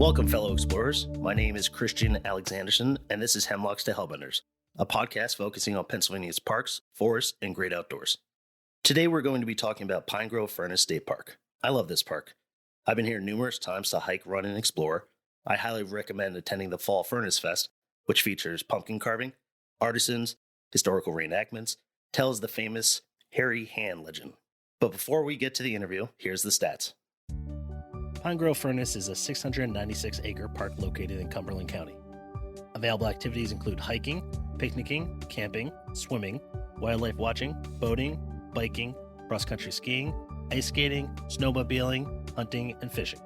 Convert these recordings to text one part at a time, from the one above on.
Welcome, fellow explorers. My name is Christian Alexandersen, and this is Hemlocks to Hellbenders, a podcast focusing on Pennsylvania's parks, forests, and great outdoors. Today, we're going to be talking about Pine Grove Furnace State Park. I love this park. I've been here numerous times to hike, run, and explore. I highly recommend attending the Fall Furnace Fest, which features pumpkin carving, artisans, historical reenactments, tells the famous Hairy Hand legend. But before we get to the interview, here's the stats. Pine Grove Furnace is a 696-acre park located in Cumberland County. Available activities include hiking, picnicking, camping, swimming, wildlife watching, boating, biking, cross-country skiing, ice skating, snowmobiling, hunting, and fishing.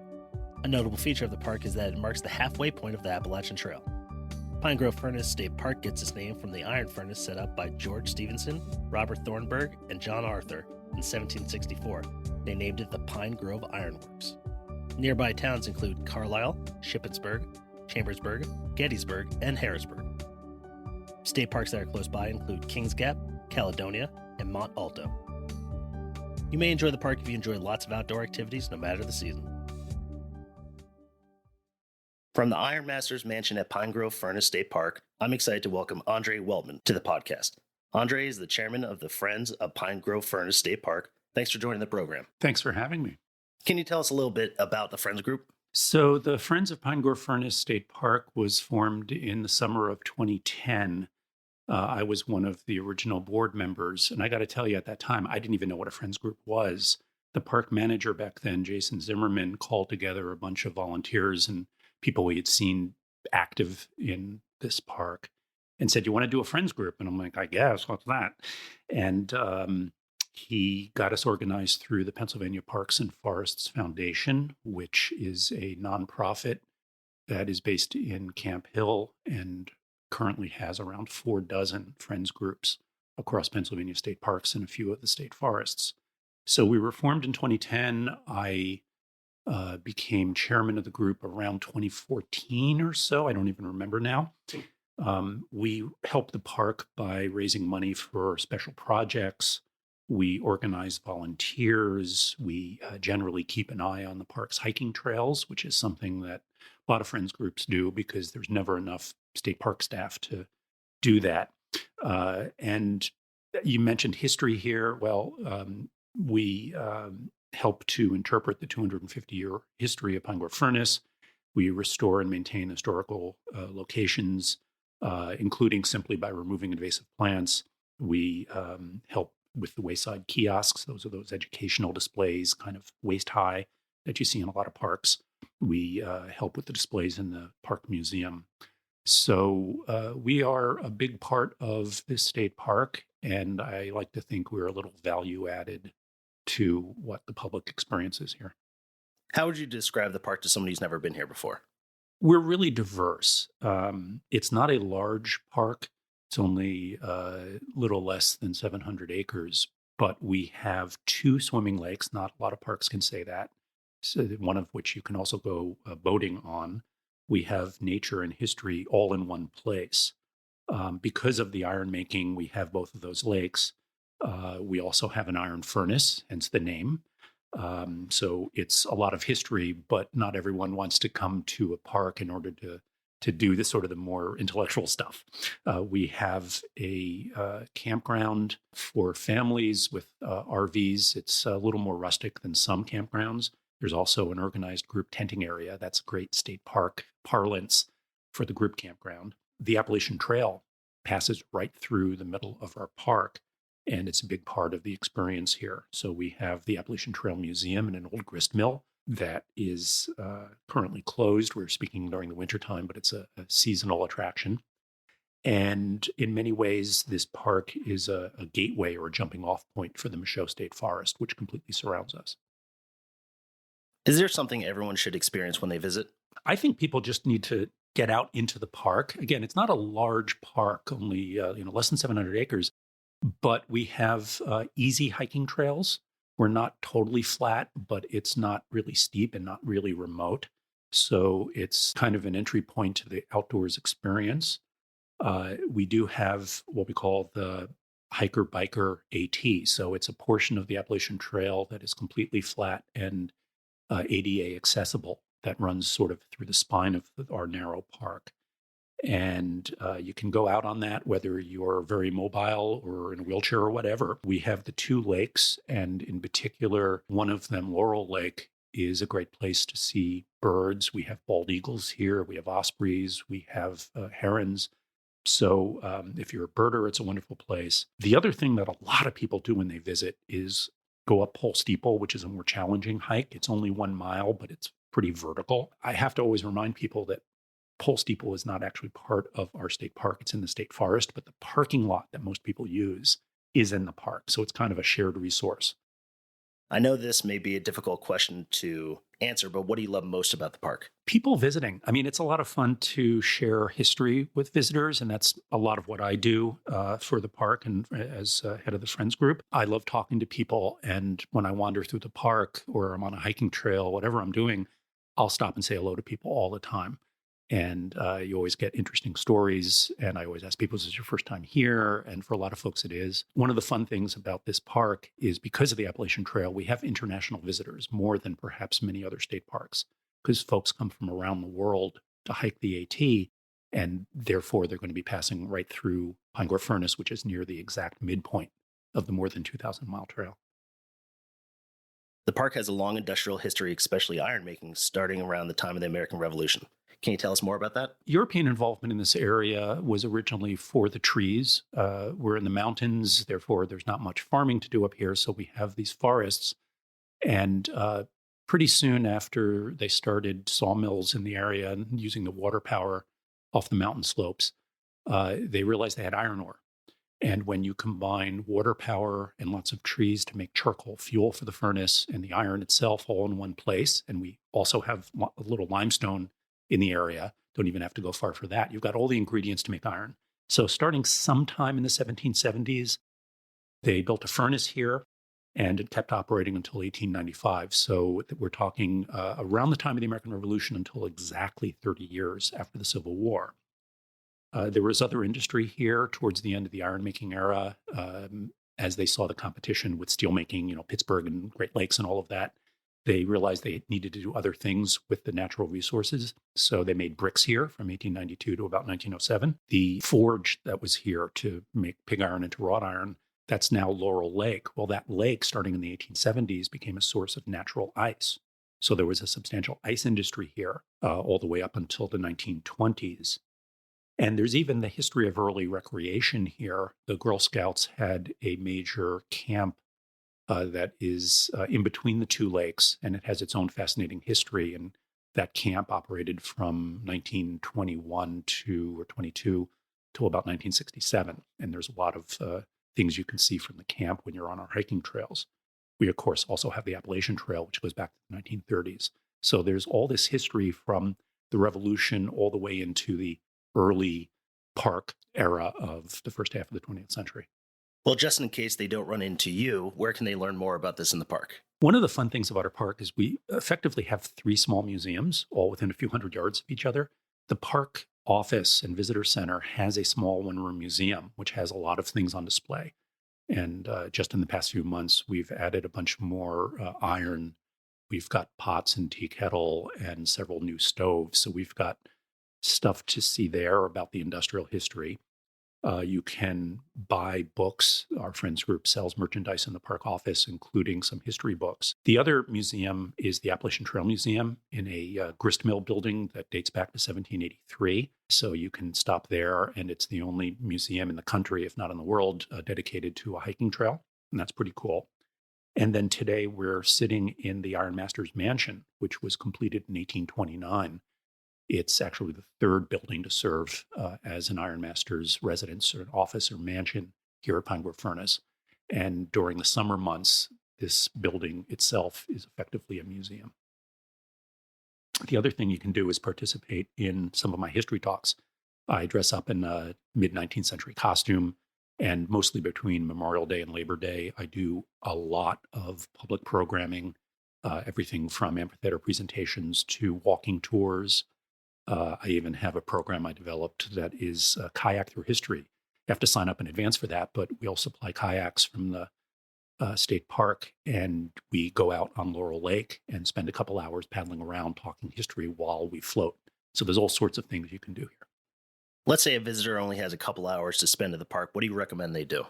A notable feature of the park is that it marks the halfway point of the Appalachian Trail. Pine Grove Furnace State Park gets its name from the iron furnace set up by George Stephenson, Robert Thornburg, and John Arthur in 1764. They named it the Pine Grove Iron Works. Nearby towns include Carlisle, Shippensburg, Chambersburg, Gettysburg, and Harrisburg. State parks that are close by include Kings Gap, Caledonia, and Mont Alto. You may enjoy the park if you enjoy lots of outdoor activities, no matter the season. From the Iron Masters Mansion at Pine Grove Furnace State Park, I'm excited to welcome Andre Weltman to the podcast. Andre is the chairman of the Friends of Pine Grove Furnace State Park. Thanks for joining the program. Thanks for having me. Can you tell us a little bit about the Friends group? So the Friends of Pine Grove Furnace State Park was formed in the summer of 2010. I was one of the original board members, and I got to tell you, at that time, I didn't even know what a Friends group was. The park manager back then, Jason Zimmerman, called together a bunch of volunteers and people we had seen active in this park and said, "You want to do a Friends group?" And I'm like, "I guess, what's that?" And he got us organized through the Pennsylvania Parks and Forests Foundation, which is a nonprofit that is based in Camp Hill and currently has around 4 dozen Friends groups across Pennsylvania state parks and a few of the state forests. So we were formed in 2010. I became chairman of the group around 2014 or so. I don't even remember now. We help the park by raising money for special projects. We organize volunteers. We generally keep an eye on the park's hiking trails, which is something that a lot of Friends groups do because there's never enough state park staff to do that. And you mentioned history here. Well, we help to interpret the 250-year history of Pine Grove Furnace. We restore and maintain historical locations, including simply by removing invasive plants. We help with the wayside kiosks. Those are those educational displays, kind of waist high, that you see in a lot of parks. We help with the displays in the park museum. So we are a big part of this state park, and I like to think we're a little value added to what the public experiences here. How would you describe the park to somebody who's never been here before? We're really diverse. It's not a large park. It's only a little less than 700 acres, but we have 2 swimming lakes. Not a lot of parks can say that. So one of which you can also go boating on. We have nature and history all in one place. Because of the iron making, we have both of those lakes. We also have an iron furnace, hence the name. So it's a lot of history, but not everyone wants to come to a park in order to do this sort of the more intellectual stuff. We have a campground for families with RVs. It's a little more rustic than some campgrounds. There's also an organized group tenting area. That's great state park parlance for the group campground. The Appalachian Trail passes right through the middle of our park, and it's a big part of the experience here. So we have the Appalachian Trail Museum and an old grist mill that is currently closed. We're speaking during the wintertime, but it's a seasonal attraction. And in many ways, this park is a gateway or a jumping off point for the Michaud State Forest, which completely surrounds us. Is there something everyone should experience when they visit? I think people just need to get out into the park. Again, it's not a large park, only less than 700 acres, but we have easy hiking trails. We're not totally flat, but it's not really steep and not really remote. So it's kind of an entry point to the outdoors experience. We do have what we call the hiker-biker AT. So it's a portion of the Appalachian Trail that is completely flat and ADA accessible that runs sort of through the spine of our narrow park. And you can go out on that, whether you're very mobile or in a wheelchair or whatever. We have the two lakes, and in particular, one of them, Laurel Lake, is a great place to see birds. We have bald eagles here. We have ospreys. We have herons. So if you're a birder, it's a wonderful place. The other thing that a lot of people do when they visit is go up Pole Steeple, which is a more challenging hike. It's only 1 mile, but it's pretty vertical. I have to always remind people that Pole Steeple is not actually part of our state park. It's in the state forest, but the parking lot that most people use is in the park. So it's kind of a shared resource. I know this may be a difficult question to answer, but what do you love most about the park? People visiting. I mean, it's a lot of fun to share history with visitors, and that's a lot of what I do for the park and as head of the Friends group. I love talking to people, and when I wander through the park or I'm on a hiking trail, whatever I'm doing, I'll stop and say hello to people all the time. And you always get interesting stories. And I always ask people, is this your first time here? And for a lot of folks, it is. One of the fun things about this park is because of the Appalachian Trail, we have international visitors more than perhaps many other state parks, because folks come from around the world to hike the AT. And therefore, they're going to be passing right through Pine Grove Furnace, which is near the exact midpoint of the more than 2,000-mile trail. The park has a long industrial history, especially iron making, starting around the time of the American Revolution. Can you tell us more about that? European involvement in this area was originally for the trees. We're in the mountains, therefore there's not much farming to do up here, so we have these forests. And pretty soon after they started sawmills in the area and using the water power off the mountain slopes, they realized they had iron ore. And when you combine water power and lots of trees to make charcoal fuel for the furnace and the iron itself all in one place, and we also have a little limestone in the area, don't even have to go far for that. You've got all the ingredients to make iron. So starting sometime in the 1770s, they built a furnace here and it kept operating until 1895. So we're talking around the time of the American Revolution until exactly 30 years after the Civil War. There was other industry here towards the end of the iron-making era as they saw the competition with steelmaking, Pittsburgh and Great Lakes and all of that. They realized they needed to do other things with the natural resources. So they made bricks here from 1892 to about 1907. The forge that was here to make pig iron into wrought iron, that's now Laurel Lake. Well, that lake, starting in the 1870s, became a source of natural ice. So there was a substantial ice industry here all the way up until the 1920s. And there's even the history of early recreation here. The Girl Scouts had a major camp that is in between the two lakes, and it has its own fascinating history. And that camp operated from 1921 or 22 till about 1967. And there's a lot of things you can see from the camp when you're on our hiking trails. We, of course, also have the Appalachian Trail, which goes back to the 1930s. So there's all this history from the Revolution all the way into the early park era of the first half of the 20th century. Well, just in case they don't run into you, where can they learn more about this in the park? One of the fun things about our park is we effectively have 3 small museums, all within a few hundred yards of each other. The park office and visitor center has a small one-room museum, which has a lot of things on display. And just in the past few months, we've added a bunch more iron. We've got pots and tea kettle and several new stoves. So we've got stuff to see there about the industrial history. You can buy books. Our Friends group sells merchandise in the park office, including some history books. The other museum is the Appalachian Trail Museum in a grist mill building that dates back to 1783. So you can stop there, and it's the only museum in the country, if not in the world, dedicated to a hiking trail. And that's pretty cool. And then today we're sitting in the Iron Master's Mansion, which was completed in 1829. It's actually the 3rd building to serve as an Iron Master's residence or an office or mansion here at Pine Grove Furnace. And during the summer months, this building itself is effectively a museum. The other thing you can do is participate in some of my history talks. I dress up in a mid-19th century costume, and mostly between Memorial Day and Labor Day, I do a lot of public programming, everything from amphitheater presentations to walking tours. I even have a program I developed that is Kayak Through History. You have to sign up in advance for that, but we'll supply kayaks from the State Park, and we go out on Laurel Lake and spend a couple hours paddling around talking history while we float. So there's all sorts of things you can do here. Let's say a visitor only has a couple hours to spend at the park. What do you recommend they do?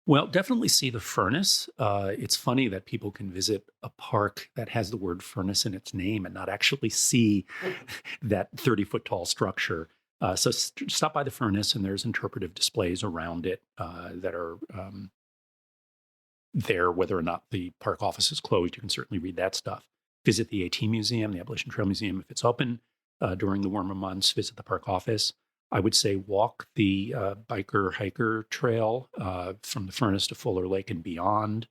Well, definitely see the furnace. It's funny that people can visit a park that has the word furnace in its name and not actually see that 30-foot tall structure. So stop by the furnace, and there's interpretive displays around it that are there. Whether or not the park office is closed, you can certainly read that stuff. Visit the AT Museum, the Appalachian Trail Museum, if it's open during the warmer months. Visit the park office. I would say walk the biker-hiker trail from the furnace to Fuller Lake and beyond.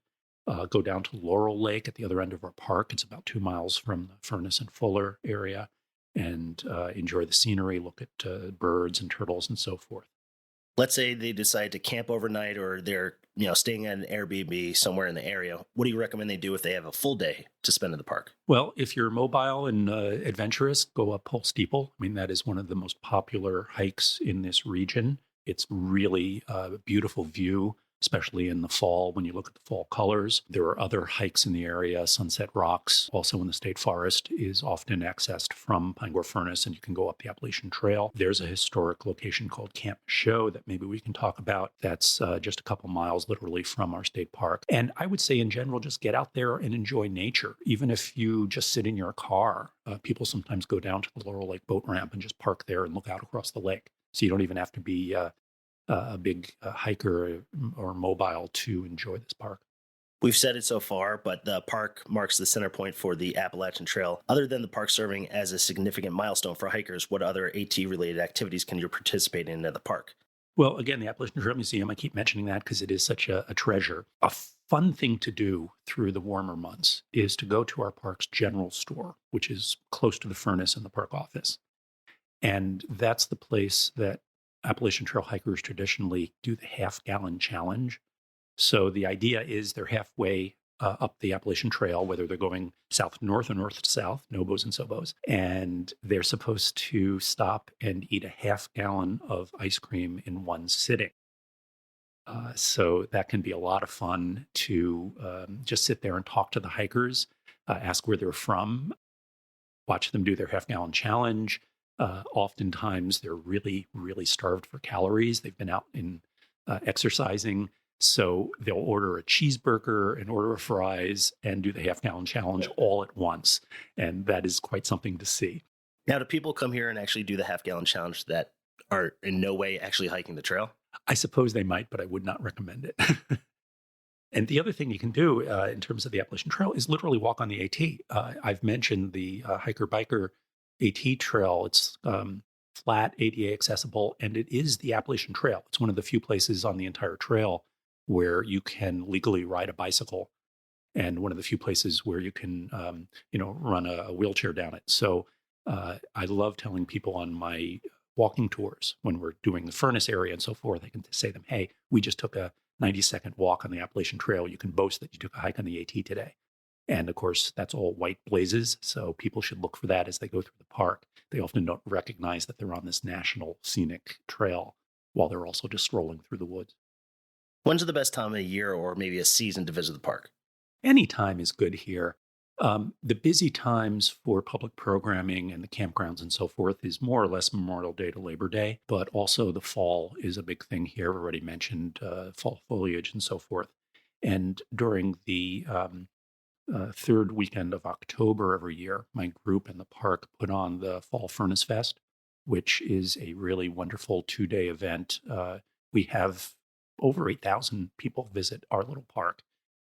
Go down to Laurel Lake at the other end of our park. It's about 2 miles from the furnace and Fuller area, and enjoy the scenery, look at birds and turtles and so forth. Let's say they decide to camp overnight, or they're staying at an Airbnb somewhere in the area. What do you recommend they do if they have a full day to spend in the park? Well, if you're mobile and adventurous, go up Pole Steeple. I mean, that is one of the most popular hikes in this region. It's really a beautiful view, especially in the fall when you look at the fall colors. There are other hikes in the area. Sunset Rocks, also in the state forest, is often accessed from Pine Grove Furnace, and you can go up the Appalachian Trail. There's a historic location called Camp Show that maybe we can talk about. That's just a couple miles literally from our state park. And I would say in general, just get out there and enjoy nature. Even if you just sit in your car, people sometimes go down to the Laurel Lake boat ramp and just park there and look out across the lake. So you don't even have to be a big hiker or mobile to enjoy this park. We've said it so far, but the park marks the center point for the Appalachian Trail. Other than the park serving as a significant milestone for hikers, what other AT-related activities can you participate in at the park? Well, again, the Appalachian Trail Museum, I keep mentioning that because it is such a treasure. A fun thing to do through the warmer months is to go to our park's general store, which is close to the furnace and the park office. And that's the place that Appalachian Trail hikers traditionally do the half-gallon challenge. So the idea is they're halfway up the Appalachian Trail, whether they're going south to north or north to south, nobos and sobos, and they're supposed to stop and eat a half-gallon of ice cream in one sitting. So that can be a lot of fun to just sit there and talk to the hikers, ask where they're from, watch them do their half-gallon challenge. Oftentimes, they're really, really starved for calories. They've been out in exercising, so they'll order a cheeseburger and order fries and do the half-gallon challenge all at once, and that is quite something to see. Now, do people come here and actually do the half-gallon challenge that are in no way actually hiking the trail? I suppose they might, but I would not recommend it. And the other thing you can do in terms of the Appalachian Trail is literally walk on the AT. I've mentioned the hiker-biker AT Trail. It's flat, ADA accessible, and it is the Appalachian Trail. It's one of the few places on the entire trail where you can legally ride a bicycle, and one of the few places where you can, run a wheelchair down it. So I love telling people on my walking tours when we're doing the furnace area and so forth, I can say to them, hey, we just took a 90-second walk on the Appalachian Trail. You can boast that you took a hike on the AT today. And of course, that's all white blazes. So people should look for that as they go through the park. They often don't recognize that they're on this national scenic trail while they're also just strolling through the woods. When's the best time of year or maybe a season to visit the park? Any time is good here. The busy times for public programming and the campgrounds and so forth is more or less Memorial Day to Labor Day, but also the fall is a big thing here. I've already mentioned fall foliage and so forth. And during the third weekend of October every year, my group and the park put on the Fall Furnace Fest, which is a really wonderful 2-day event. We have over 8,000 people visit our little park.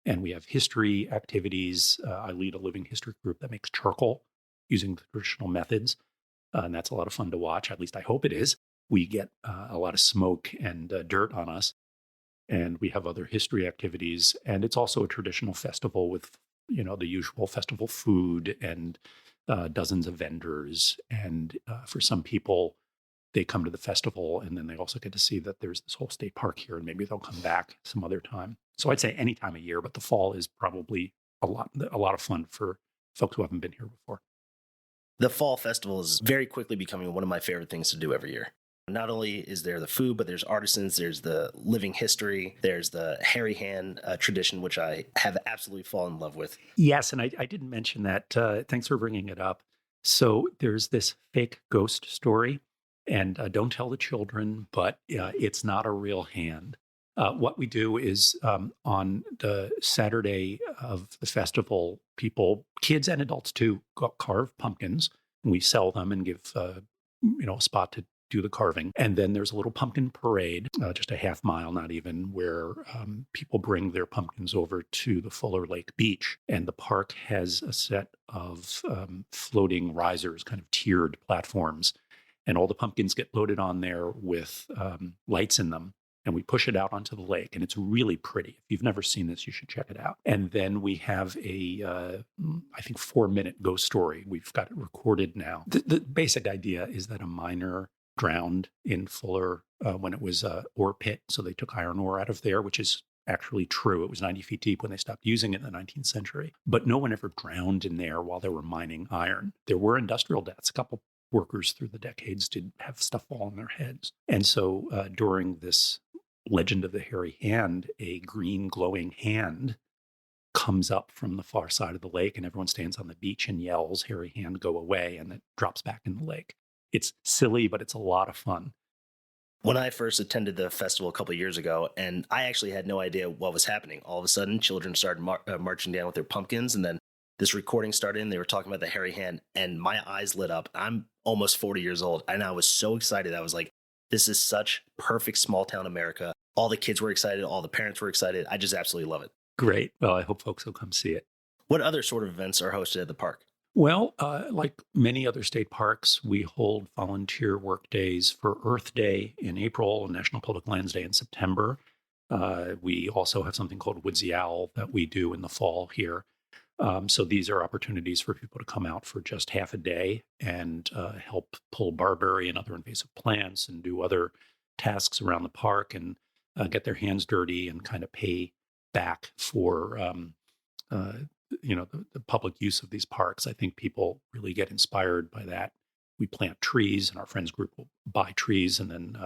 And we have history activities. I lead a living history group that makes charcoal using the traditional methods. And that's a lot of fun to watch. At least I hope it is. We get a lot of smoke and dirt on us. And we have other history activities. And it's also a traditional festival with, the usual festival food and dozens of vendors. And for some people, they come to the festival and then they also get to see that there's this whole state park here, and maybe they'll come back some other time. So I'd say any time of year, but the fall is probably a lot of fun for folks who haven't been here before. The fall festival is very quickly becoming one of my favorite things to do every year. Not only is there the food, but there's artisans, there's the living history, there's the hairy hand tradition, which I have absolutely fallen in love with. Yes, and I didn't mention that. Thanks for bringing it up. So there's this fake ghost story, and don't tell the children, but it's not a real hand. What we do is on the Saturday of the festival, people, kids and adults too, carve pumpkins, and we sell them and give a spot to do the carving. And then there's a little pumpkin parade, just a half mile, not even, where people bring their pumpkins over to the Fuller Lake Beach. And the park has a set of floating risers, kind of tiered platforms. And all the pumpkins get loaded on there with lights in them. And we push it out onto the lake. And it's really pretty. If you've never seen this, you should check it out. And then we have I think, 4-minute ghost story. We've got it recorded now. The basic idea is that a miner drowned in Fuller when it was an ore pit. So they took iron ore out of there, which is actually true. It was 90 feet deep when they stopped using it in the 19th century. But no one ever drowned in there while they were mining iron. There were industrial deaths. A couple workers through the decades did have stuff fall on their heads. And so during this legend of the hairy hand, a green glowing hand comes up from the far side of the lake, and everyone stands on the beach and yells, "Hairy hand, go away," and it drops back in the lake. It's silly, but it's a lot of fun. When I first attended the festival a couple of years ago, and I actually had no idea what was happening. All of a sudden, children started marching down with their pumpkins, and then this recording started, and they were talking about the hairy hand, and my eyes lit up. I'm almost 40 years old, and I was so excited. I was like, this is such perfect small town America. All the kids were excited. All the parents were excited. I just absolutely love it. Great. Well, I hope folks will come see it. What other sort of events are hosted at the park? Well, like many other state parks, we hold volunteer work days for Earth Day in April and National Public Lands Day in September. We also have something called Woodsy Owl that we do in the fall here. So these are opportunities for people to come out for just half a day and help pull barberry and other invasive plants and do other tasks around the park and get their hands dirty and kind of pay back for the public use of these parks. I think people really get inspired by that. We plant trees, and our friends group will buy trees, and then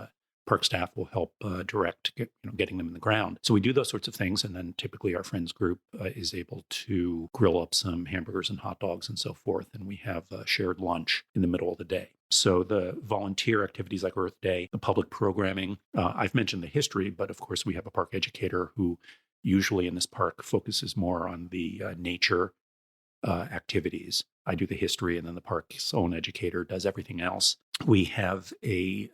park staff will help direct getting them in the ground. So we do those sorts of things, and then typically our friends group is able to grill up some hamburgers and hot dogs and so forth, and we have a shared lunch in the middle of the day. So the volunteer activities like Earth Day, the public programming, I've mentioned the history, but of course we have a park educator who usually in this park focuses more on the nature activities. I do the history, and then the park's own educator does everything else. We have a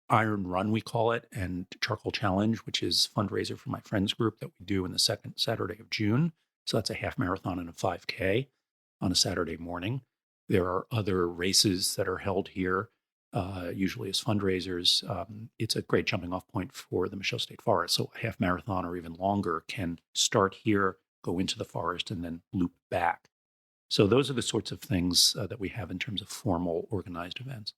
Iron Run, we call it, and Charcoal Challenge, which is fundraiser for my friends group that we do in the second Saturday of June. So that's a half marathon and a 5K on a Saturday morning. There are other races that are held here, usually as fundraisers. It's a great jumping off point for the Michaux State Forest. So a half marathon or even longer can start here, go into the forest, and then loop back. So those are the sorts of things that we have in terms of formal organized events.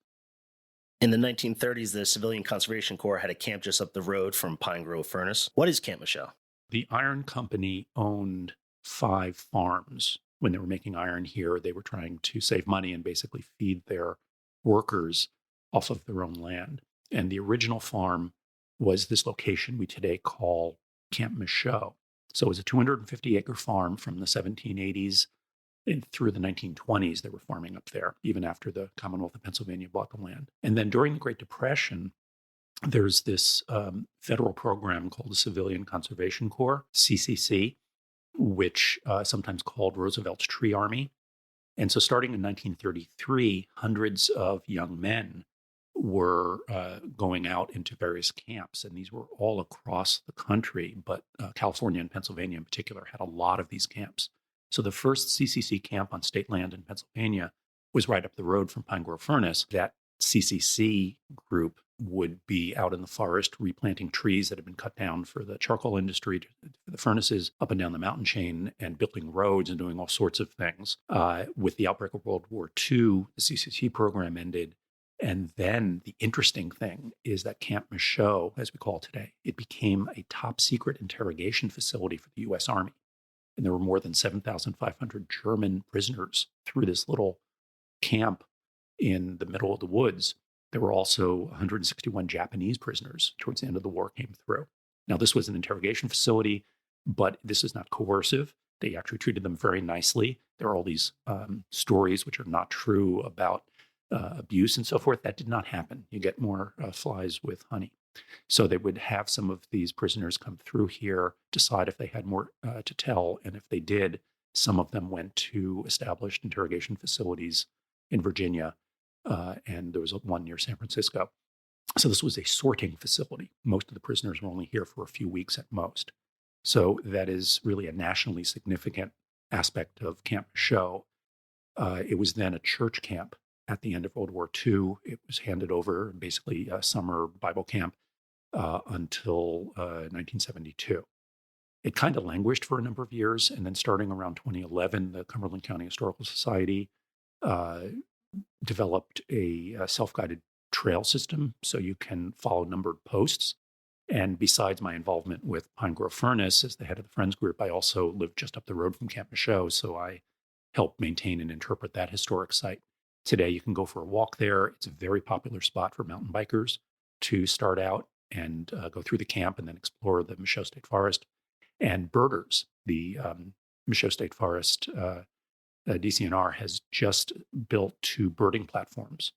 In the 1930s, the Civilian Conservation Corps had a camp just up the road from Pine Grove Furnace. What is Camp Michaux? The iron company owned 5 farms. When they were making iron here, they were trying to save money and basically feed their workers off of their own land. And the original farm was this location we today call Camp Michaux. So it was a 250-acre farm from the 1780s and through the 1920s. They were farming up there, even after the Commonwealth of Pennsylvania bought the land. And then during the Great Depression, there's this federal program called the Civilian Conservation Corps, CCC, which sometimes called Roosevelt's Tree Army. And so starting in 1933, hundreds of young men were going out into various camps, and these were all across the country, but California and Pennsylvania in particular had a lot of these camps. So the first CCC camp on state land in Pennsylvania was right up the road from Pine Grove Furnace. That CCC group would be out in the forest replanting trees that had been cut down for the charcoal industry, for the furnaces up and down the mountain chain, and building roads and doing all sorts of things. With the outbreak of World War II, the CCC program ended. And then the interesting thing is that Camp Michaux, as we call it today, it became a top secret interrogation facility for the U.S. Army. And there were more than 7,500 German prisoners through this little camp in the middle of the woods. There were also 161 Japanese prisoners towards the end of the war came through. Now, this was an interrogation facility, but this is not coercive. They actually treated them very nicely. There are all these stories which are not true about abuse and so forth. That did not happen. You get more flies with honey. So they would have some of these prisoners come through here, decide if they had more to tell. And if they did, some of them went to established interrogation facilities in Virginia, and there was one near San Francisco. So this was a sorting facility. Most of the prisoners were only here for a few weeks at most. So that is really a nationally significant aspect of Camp Michaud. It was then a church camp at the end of World War II. It was handed over, basically a summer Bible camp, until 1972. It kind of languished for a number of years, and then starting around 2011, the Cumberland County Historical Society developed a self-guided trail system, so you can follow numbered posts. And besides my involvement with Pine Grove Furnace as the head of the Friends Group, I also live just up the road from Camp Michaud, so I help maintain and interpret that historic site. Today, you can go for a walk there. It's a very popular spot for mountain bikers to start out and go through the camp and then explore the Michaud State Forest. And birders, the Michaud State Forest DCNR has just built 2 birding platforms,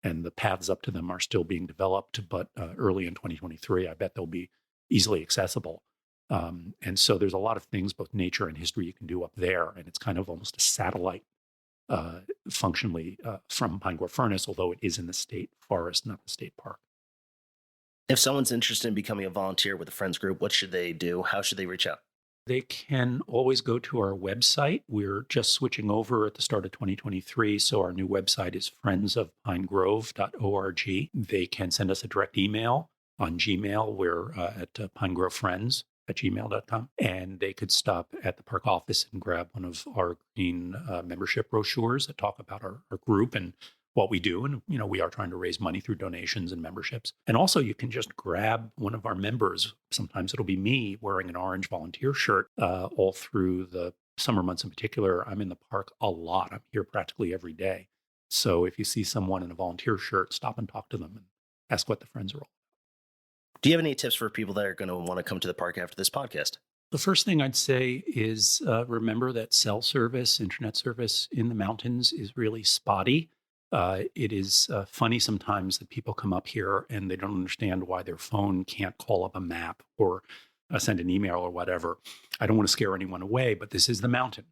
and the paths up to them are still being developed, but early in 2023, I bet they'll be easily accessible. And so there's a lot of things, both nature and history, you can do up there, and it's kind of almost a satellite functionally from Pine Grove Furnace, although it is in the state forest, not the state park. If someone's interested in becoming a volunteer with the Friends Group, what should they do? How should they reach out? They can always go to our website. We're just switching over at the start of 2023, so our new website is friendsofpinegrove.org. They can send us a direct email on Gmail. We're at pinegrovefriends@gmail.com. And they could stop at the park office and grab one of our green membership brochures that talk about our group and what we do. And, we are trying to raise money through donations and memberships. And also you can just grab one of our members. Sometimes it'll be me wearing an orange volunteer shirt all through the summer months in particular. I'm in the park a lot. I'm here practically every day. So if you see someone in a volunteer shirt, stop and talk to them and ask what the friends are all about. Do you have any tips for people that are going to want to come to the park after this podcast? The first thing I'd say is remember that cell service, internet service in the mountains is really spotty. It is funny sometimes that people come up here and they don't understand why their phone can't call up a map or send an email or whatever. I don't want to scare anyone away, but this is the mountain.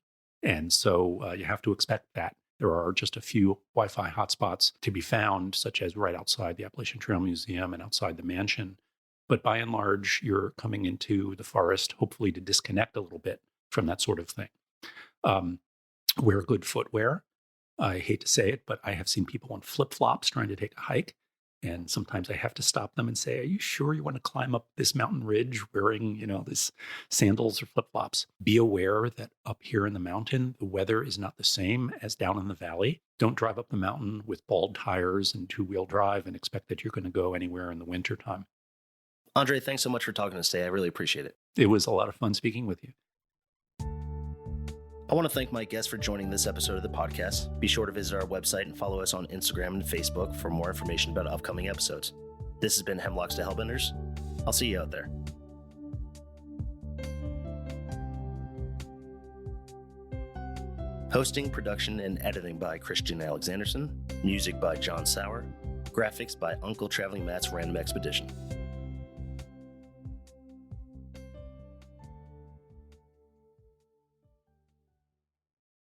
And so you have to expect that. There are just a few Wi-Fi hotspots to be found, such as right outside the Appalachian Trail Museum and outside the mansion. But by and large, you're coming into the forest, hopefully to disconnect a little bit from that sort of thing. Wear good footwear. I hate to say it, but I have seen people on flip-flops trying to take a hike. And sometimes I have to stop them and say, are you sure you want to climb up this mountain ridge wearing, this sandals or flip-flops? Be aware that up here in the mountain, the weather is not the same as down in the valley. Don't drive up the mountain with bald tires and 2-wheel drive and expect that you're going to go anywhere in the wintertime. Andre, thanks so much for talking to us today. I really appreciate it. It was a lot of fun speaking with you. I want to thank my guests for joining this episode of the podcast. Be sure to visit our website and follow us on Instagram and Facebook for more information about upcoming episodes. This has been Hemlocks to Hellbenders. I'll see you out there. Hosting, production, and editing by Christian Alexandersen. Music by John Sauer. Graphics by Uncle Traveling Matt's Random Expedition.